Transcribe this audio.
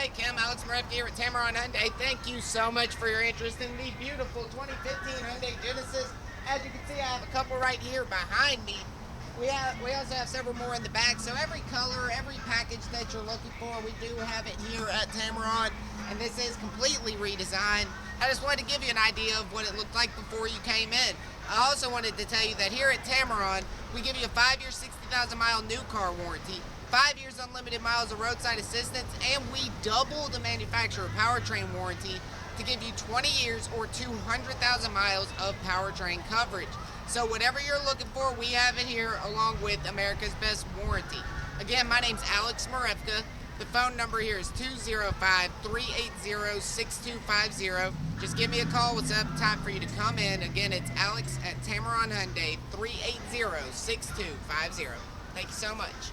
Hey Kim, Alex Marevka here at Tameron Hyundai. Thank you so much for your interest in the beautiful 2015 Hyundai Genesis. As you can see, I have a couple right here behind me. We also have several more in the back. So every color, every package that you're looking for, we do have it here at Tameron. And this is completely redesigned. I just wanted to give you an idea of what it looked like before you came in. I also wanted to tell you that here at Tameron, we give you a 5-year, 60,000 mile new car warranty, 5 years unlimited miles of roadside assistance, and we double the manufacturer powertrain warranty to give you 20 years or 200,000 miles of powertrain coverage. So whatever you're looking for, we have it here along with America's Best Warranty. Again, my name's Alex Marevka. The phone number here is 205-380-6250. Just give me a call. We'll set up time for you to come in. Again, it's Alex at Tameron Hyundai, 380-6250. Thank you so much.